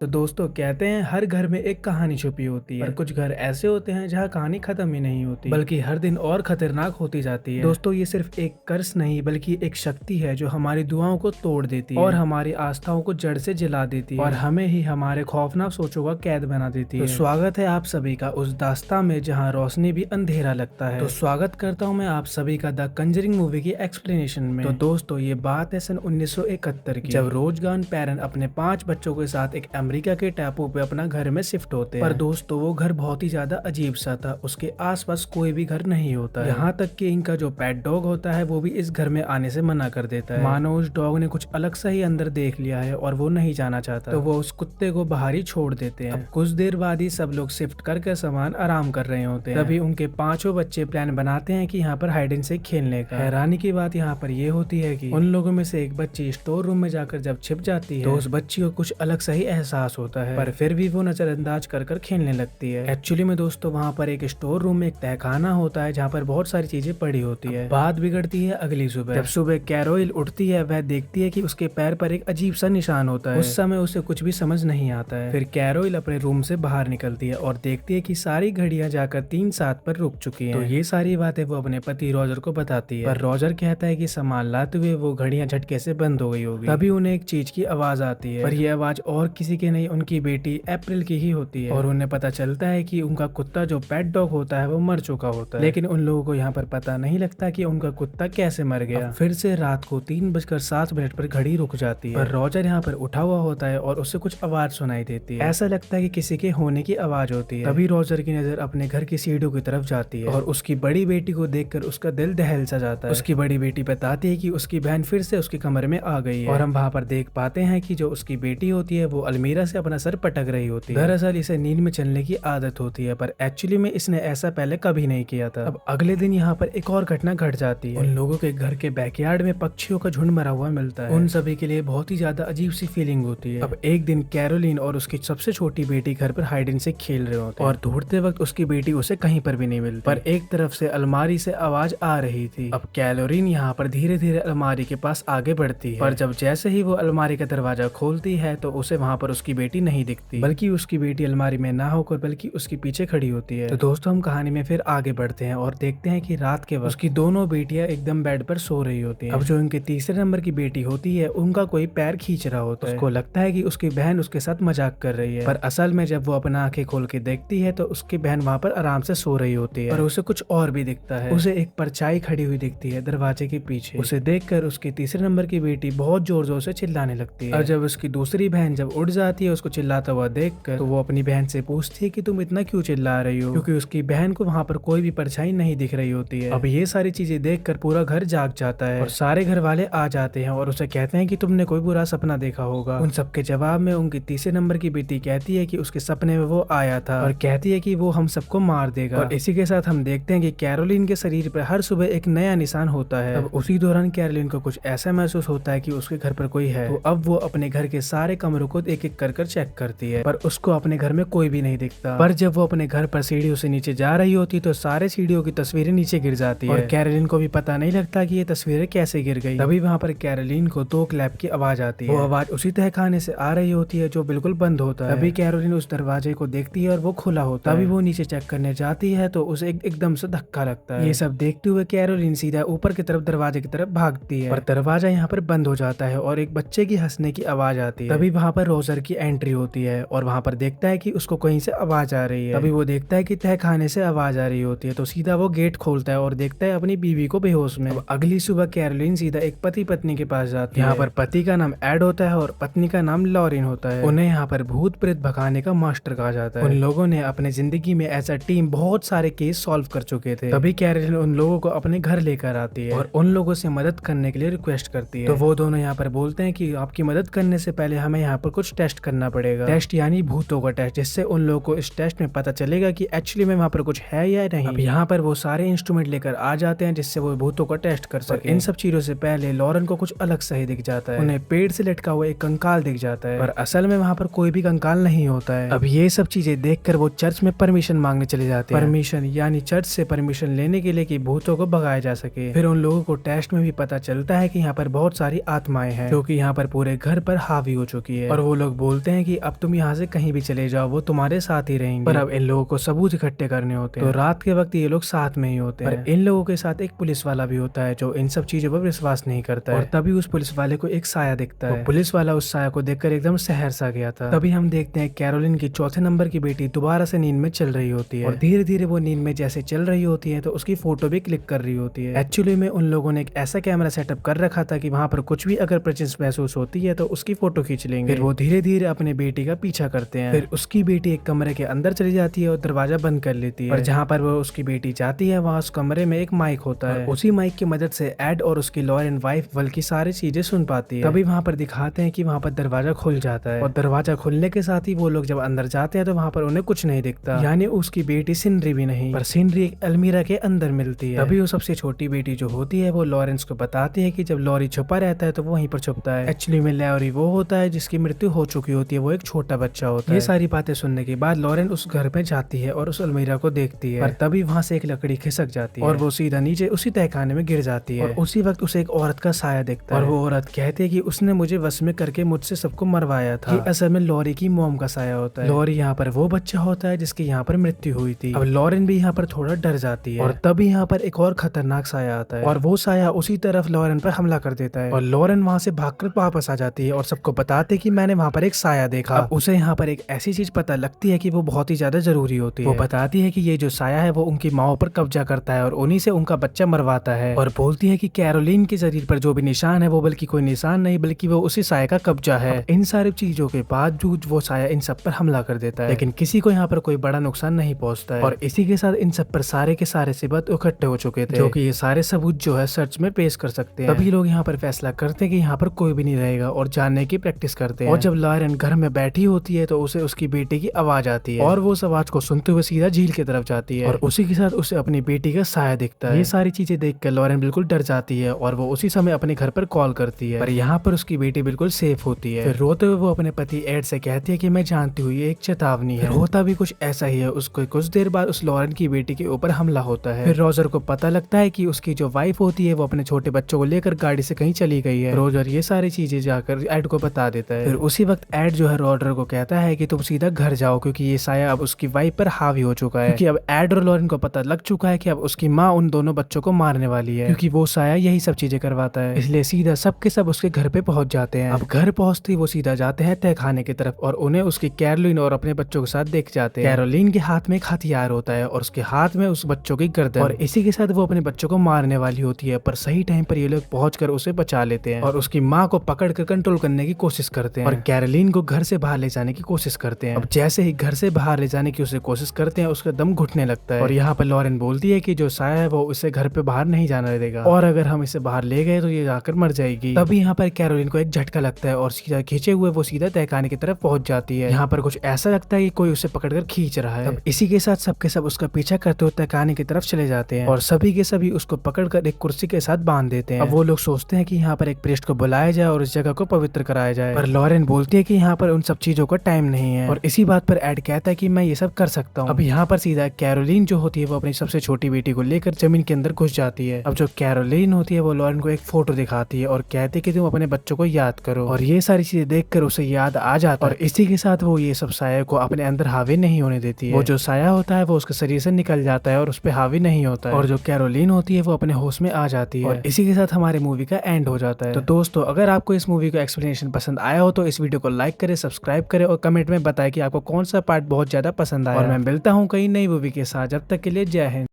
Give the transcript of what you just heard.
तो दोस्तों कहते हैं हर घर में एक कहानी छुपी होती है, पर कुछ घर ऐसे होते हैं जहाँ कहानी खत्म ही नहीं होती बल्कि हर दिन और खतरनाक होती जाती है। दोस्तों ये सिर्फ एक कर्स नहीं बल्कि एक शक्ति है जो हमारी दुआओं को तोड़ देती है और हमारी आस्थाओं को जड़ से जला देती है और हमें ही हमारे खौफनाक सोचों का कैद बना देती है। तो स्वागत है आप सभी का उस दास्तां में जहाँ रोशनी भी अंधेरा लगता है। तो स्वागत करता हूँ मैं आप सभी का द कंजरिंग मूवी की एक्सप्लेनेशन में। तो दोस्तों ये बात है सन 1971 की, जब रोजगान पैरन अपने 5 बच्चों के साथ एक अमेरिका के टापू पे अपना घर में शिफ्ट होते हैं। पर दोस्तों वो घर बहुत ही ज्यादा अजीब सा था, उसके आसपास कोई भी घर नहीं होता है। यहाँ तक कि इनका जो पेट डॉग होता है वो भी इस घर में आने से मना कर देता है। मानो उस डॉग ने कुछ अलग सा ही अंदर देख लिया है और वो नहीं जाना चाहता, तो वो उस कुत्ते को बाहर ही छोड़ देते हैं। अब कुछ देर बाद ही सब लोग शिफ्ट करके सामान आराम कर रहे होते हैं। तभी उनके 5 बच्चे प्लान बनाते हैं कि यहाँ पर हाइड एंड सीक खेलने का। हैरानी की बात यहाँ पर ये होती है कि उन लोगों में से एक बच्ची स्टोर रूम में जाकर जब छिप जाती है तो उस बच्ची को कुछ अलग सा ही एहसास होता है, पर फिर भी वो नजरअंदाज कर खेलने लगती है। एक्चुअली में दोस्तों वहाँ पर एक स्टोर रूम में एक तहखाना होता है जहाँ पर बहुत सारी चीजें पड़ी होती है। बात बिगड़ती है अगली सुबह, जब सुबह कैरोल उठती है, वह देखती है कि उसके पैर पर एक अजीब सा निशान होता है। उस समय उसे कुछ भी समझ नहीं आता है। फिर कैरोल अपने रूम से बाहर निकलती है और देखती है कि सारी घड़ियां जाकर 3-7 पर रुक चुकी हैं। तो ये सारी बातें वो अपने पति रॉजर को बताती है, पर रॉजर कहता है कि सामान लाते हुए वो घड़ियां झटके से बंद हो गई होगी। तभी उन्हें एक चीज की आवाज आती है, पर यह आवाज और किसी की नहीं, उनकी बेटी अप्रैल की ही होती है। और उन्हें पता चलता है कि उनका कुत्ता जो पेट डॉग होता है वो मर चुका होता है, लेकिन उन लोगों को यहाँ पर पता नहीं लगता कि उनका कुत्ता कैसे मर गया। फिर से रात को 3:07 पर घड़ी रुक जाती है, पर रॉजर यहाँ पर उठा हुआ होता है और उससे कुछ आवाज सुनाई देती है। ऐसा लगता है कि किसी के होने की आवाज होती है। तभी रॉजर की नजर अपने घर की सीढ़ियों की तरफ जाती है और उसकी बड़ी बेटी को देखकर उसका दिल दहल सा जाता है। उसकी बड़ी बेटी बताती है कि उसकी बहन फिर से उसके कमरे में आ गई है और हम वहाँ पर देख पाते हैं कि जो उसकी बेटी होती है वो अलमीरा से अपना सर पटक रही होती है। दरअसल इसे नींद में चलने की आदत होती है, पर एक्चुअली में इसने ऐसा पहले कभी नहीं किया था। अब अगले दिन यहाँ पर एक और घटना घट जाती है। उन लोगों के घर के बैकयार्ड में पक्षियों का झुंड मरा हुआ मिलता है। उन सभी के लिए बहुत ही ज्यादा अजीब सी फीलिंग होती है। अब एक दिन कैरोलिन और उसकी सबसे छोटी बेटी घर पर हाइड एंड सीक खेल रहे होते हैं और ढूंढते वक्त उसकी बेटी उसे कहीं पर भी नहीं मिलती, पर एक तरफ से अलमारी से आवाज आ रही थी। अब कैरोलिन यहाँ पर धीरे धीरे अलमारी के पास आगे बढ़ती है, पर जब जैसे ही वो अलमारी का दरवाजा खोलती है तो उसे वहाँ पर उसकी बेटी नहीं दिखती, बल्कि उसकी बेटी अलमारी में ना होकर बल्कि उसके पीछे खड़ी होती है। तो दोस्तों हम कहानी में फिर आगे बढ़ते हैं और देखते हैं कि रात के वक्त उसकी दोनों बेटियां एकदम बेड पर सो रही होती हैं। अब जो उनके तीसरे नंबर की बेटी होती है उनका कोई पैर खींच रहा होता है। उसको लगता है कि उसकी बहन उसके साथ मजाक कर रही है, पर असल में जब वो अपना आंखें खोल के देखती है तो उसकी बहन वहाँ पर आराम से सो रही होती है। पर उसे कुछ और भी दिखता है, उसे एक परछाई खड़ी हुई दिखती है दरवाजे के पीछे। उसे देखकर उसकी तीसरे नंबर की बेटी बहुत जोर जोर से चिल्लाने लगती है और जब उसकी दूसरी बहन जब उठ जाती है उसको चिल्लाता हुआ देखकर तो वो अपनी बहन से पूछती है कि तुम इतना क्यों चिल्ला रही हो, क्योंकि उसकी बहन को वहाँ पर कोई भी परछाई नहीं दिख रही होती है। अब ये सारी चीजें देखकर पूरा घर जाग जाता है और सारे घर वाले आ जाते हैं और उसे कहते हैं कि तुमने कोई बुरा सपना देखा होगा। उन सबके जवाब में उनकी तीसरे नंबर की बेटी कहती है कि उसके सपने में वो आया था और कहती है कि वो हम सबको मार देगा। और इसी के साथ हम देखते हैं कि कैरोलिन के शरीर पर हर सुबह एक नया निशान होता है। अब उसी दौरान कैरोलिन को कुछ ऐसा महसूस होता है कि उसके घर पर कोई है। तो अब वो अपने घर के सारे कमरों को एक एक कर चेक करती है, पर उसको अपने घर में कोई भी नहीं दिखता। पर जब वो अपने घर पर सीढ़ियों से नीचे जा रही होती तो सारे सीढ़ियों की तस्वीरें नीचे गिर जाती है और कैरोलिन को भी पता नहीं लगता कि ये तस्वीरें कैसे गिर गई। तभी वहाँ पर कैरोलिन को 2 क्लैप की आवाज आती है। वो आवाज उसी तहखाने से आ रही होती है जो बिल्कुल बंद होता है। तभी कैरोलिन उस दरवाजे को देखती है और वो खुला होता है। तभी वो नीचे चेक करने जाती है तो उसे एकदम से धक्का लगता है। ये सब देखते हुए कैरोलिन सीधा ऊपर की तरफ दरवाजे की तरफ भागती है, पर दरवाजा यहाँ पर बंद हो जाता है और एक बच्चे की हंसने की आवाज आती है। तभी वहाँ पर रोजर की एंट्री होती है और वहाँ पर देखता है कि उसको कहीं से आवाज आ रही है। तभी वो देखता है कि तहखाने से आवाज आ रही होती है, तो सीधा वो गेट खोलता है और देखता है अपनी बीवी को बेहोश में। अगली सुबह कैरोलिन सीधा एक पति पत्नी के पास जाती है। यहाँ पर पति का नाम एड होता है और पत्नी का नाम लॉरिन होता है। उन्हें यहाँ पर भूत प्रेत भगाने का मास्टर कहा जाता है। उन लोगों ने अपने जिंदगी में ऐसा टीम बहुत सारे केस सॉल्व कर चुके थे। तभी कैरोलिन उन लोगों को अपने घर लेकर आती है और उन लोगों से मदद करने के लिए रिक्वेस्ट करती है। तो वो दोनों यहाँ पर बोलते हैं कि आपकी मदद करने से पहले हमें यहाँ पर कुछ टेस्ट करना पड़ेगा। टेस्ट यानी भूतों का टेस्ट, जिससे उन लोगों को इस टेस्ट में पता चलेगा कि एक्चुअली में वहाँ पर कुछ है या नहीं। अब यहाँ पर वो सारे इंस्ट्रूमेंट लेकर आ जाते हैं जिससे वो भूतों का टेस्ट कर सके। इन सब चीजों से पहले लॉरेन को कुछ अलग सही दिख जाता है। उन्हें पेड़ से लटका हुआ एक कंकाल दिख जाता है, पर असल में वहाँ पर कोई भी कंकाल नहीं होता है। अब ये सब चीजें देखकर वो चर्च में परमिशन मांगने चले जाते हैं। परमिशन यानी चर्च से परमिशन लेने के लिए कि भूतों को भगाया जा सके। फिर उन लोगों को टेस्ट में भी पता चलता है कि यहाँ पर बहुत सारी आत्माएं हैं जो कि यहाँ पर पूरे घर पर हावी हो चुकी है और वो लोग बोलते हैं कि अब तुम यहाँ से कहीं भी चले जाओ, वो तुम्हारे साथ ही रहेंगे। पर अब इन लोगों को सबूत इकट्ठे करने होते हैं, तो रात के वक्त ये लोग साथ में ही होते हैं। इन लोगों के साथ एक पुलिस वाला भी होता है जो इन सब चीजों पर विश्वास नहीं करता है। और तभी उस पुलिस वाले को एक साया दिखता है। पुलिस वाला उस साया को देखकर एकदम शहर सा गया था। तभी हम देखते हैं कैरोलिन की चौथे नंबर की बेटी दोबारा से नींद में चल रही होती है, और धीरे धीरे वो नींद में जैसे चल रही होती है तो उसकी फोटो भी क्लिक कर रही होती है। एक्चुअली में उन लोगों ने एक ऐसा कैमरा सेटअप कर रखा था कि वहां पर कुछ भी अगर प्रेजेंस महसूस होती है तो उसकी फोटो खींच लेंगे। फिर वो धीरे धीरे अपने बेटी का पीछा करते हैं। फिर उसकी बेटी एक कमरे के अंदर चली जाती है और दरवाजा बंद कर लेती है। और जहाँ पर वो उसकी बेटी जाती है वहाँ उस कमरे में एक माइक होता है। उसी माइक की मदद से एड और उसकी लॉरेन वाइफ बल्कि सारी चीजें सुन पाती है। तभी वहाँ पर दिखाते हैं कि वहाँ पर दरवाजा खुल जाता है, और दरवाजा खुलने के साथ ही वो लोग जब अंदर जाते हैं तो वहाँ पर उन्हें कुछ नहीं दिखता, यानी उसकी बेटी सिनरी भी नहीं, पर सिनरी एक अलमीरा के अंदर मिलती है। तभी वो सबसे छोटी बेटी जो होती है वो लॉरेंस को बताती है कि जब लॉरी छुपा रहता है तो वो वहीं पर छुपता है। एक्चुअली में लॉरी वो होता है जिसकी मृत्यु हो चुकी होती है, वो एक छोटा बच्चा होता है। ये सारी बातें सुनने के बाद लॉरेन उस घर में जाती है और उस अलमीरा को देखती है, पर तभी वहाँ से एक लकड़ी खिसक जाती है और वो सीधा नीचे उसी तहखाने में गिर जाती है। और उसी वक्त उसे एक औरत का साया दिखता है, और वो औरत कहती है कि उसने मुझे वश में करके मुझसे सबको मरवाया था। ये असल में लॉरी की मॉम का साया होता है। लॉरी यहाँ पर वो बच्चा होता है जिसकी यहाँ पर मृत्यु हुई थी। अब लॉरेन भी यहाँ पर थोड़ा डर जाती है, और तभी यहाँ पर एक और खतरनाक साया आता है, और वो साया उसी तरफ लॉरेन पर हमला कर देता है। और लॉरेन वहाँ से भागकर वापस आ जाती है और सबको बताते कि मैंने वहाँ पर एक साया देखा। अब उसे यहाँ पर एक ऐसी चीज पता लगती है कि वो बहुत ही ज्यादा जरूरी होती है। वो बताती है कि ये जो साया है वो उनकी माओ पर कब्जा करता है और उन्हीं से उनका बच्चा मरवाता है, और बोलती है कि कैरोलिन के शरीर पर जो भी निशान है वो बल्कि कोई निशान नहीं बल्कि वो उसी साया का कब्जा है। इन सारी चीजों के बावजूद वो साया इन सब पर हमला कर देता है, लेकिन किसी को यहाँ पर कोई बड़ा नुकसान नहीं पहुंचता है। और इसी के साथ इन सब पर सारे के सारे सबूत इकट्ठे हो चुके थे, जो कि ये सारे सबूत जो है सर्च में पेश कर सकते हैं। तभी लोग यहाँ पर फैसला करते हैं कि यहाँ पर कोई भी नहीं रहेगा और जानने की प्रैक्टिस करते हैं। और जब लॉरेन घर में बैठी होती है तो उसे उसकी बेटी की आवाज आती है, और वो उस आवाज को सुनते हुए सीधा झील की तरफ जाती है, और उसी के साथ उसे अपनी बेटी का साया दिखता है। ये सारी चीजें देखकर लॉरेन बिल्कुल डर जाती है और वो उसी समय अपने घर पर कॉल करती है, पर यहाँ पर उसकी बेटी बिल्कुल सेफ होती है। फिर रोते हुए वो अपने पति एड से कहती है कि मैं जानती हूँ ये एक चेतावनी है। होता भी कुछ ऐसा ही है। उसको कुछ देर बाद उस लॉरेन की बेटी के ऊपर हमला होता है। फिर रोजर को पता लगता है कि उसकी जो वाइफ होती है वो अपने छोटे बच्चों को लेकर गाड़ी से कहीं चली गई है। रोजर ये सारी चीजें जाकर एड को बता देता है। फिर उसी वक्त एड जो है रोजर को कहता है कि तुम सीधा घर जाओ क्योंकि ये साया अब उसकी वाइफ पर हावी हो चुका है, क्योंकि अब एड और लॉरेन को पता लग चुका है कि अब उसकी माँ उन दोनों बच्चों को मारने वाली है, क्योंकि वो साया यही सब चीजें करवाता है। इसलिए सीधा सबके सब उसके घर पे पहुंच जाते हैं। अब घर पहुंचते ही वो सीधा जाते हैं तहखाने की तरफ और उन्हें उसकी कैरोलिन और अपने बच्चों के साथ देख जाते हैं। कैरोलिन के हाथ में एक हथियार होता है और उसके हाथ में उस बच्चों की गर्दन, और इसी के साथ वो अपने बच्चों को मारने वाली होती है, पर सही टाइम पर ये लोग पहुंचकर उसे बचा लेते हैं और उसकी माँ को पकड़कर कंट्रोल करने की कोशिश करते हैं और कैरोलिन को घर से बाहर ले जाने की कोशिश करते हैं। अब जैसे ही घर से बाहर ले जाने की उसे कोशिश करते हैं उसका दम घुटने लगता है, और यहाँ पर लॉरेन बोलती है कि जो साया है वो उसे घर पे बाहर नहीं जाने देगा, और अगर हम इसे बाहर ले गए तो ये जाकर मर जाएगी। तभी यहाँ पर कैरोलिन को एक झटका लगता है और सीधा खींचे हुए वो सीधा तहखाने की तरफ पहुंच जाती है। यहाँ पर कुछ ऐसा लगता है कि कोई उसे पकड़कर खींच रहा है। अब इसी के साथ सबके सब उसका पीछा करते हुए तहखाने की तरफ चले जाते हैं और सभी के सभी उसको पकड़कर एक कुर्सी के साथ बांध देते हैं। अब वो लोग सोचते हैं कि यहाँ पर एक प्रीस्ट को बुलाया जाए और इस जगह को पवित्र कराया जाए, पर लॉरेन बोलती है कि यहाँ पर उन सब चीजों का टाइम नहीं है, और इसी बात पर एड कहता है कि मैं ये सब कर सकता हूँ। अब यहाँ पर सीधा कैरोलिन जो होती है वो अपनी सबसे छोटी बेटी को लेकर जमीन के अंदर घुस जाती है। अब जो कैरोलिन होती है वो लॉरेन को एक फोटो दिखाती है और कहती है कि तुम अपने बच्चों को याद करो, और ये सारी चीजें देखकर उसे याद आ जाता है, और इसी के साथ वो ये सब साया को अपने अंदर हावी नहीं होने देती है। वो जो साया होता है वो उसके शरीर से निकल जाता है और उस पर हावी नहीं होता है, और जो कैरोलिन होती है वो अपने होश में आ जाती है, और इसी के साथ हमारे मूवी का एंड हो जाता है। तो दोस्तों अगर आपको इस मूवी का एक्सप्लेनेशन पसंद आया हो तो इस वीडियो को लाइक करें, सब्सक्राइब करें और कमेंट में बताएं कि आपको कौन सा पार्ट बहुत ज्यादा पसंद आया, और मैं मिलता हूँ कई नई मूवी के साथ। जब तक के लिए जय हिंद।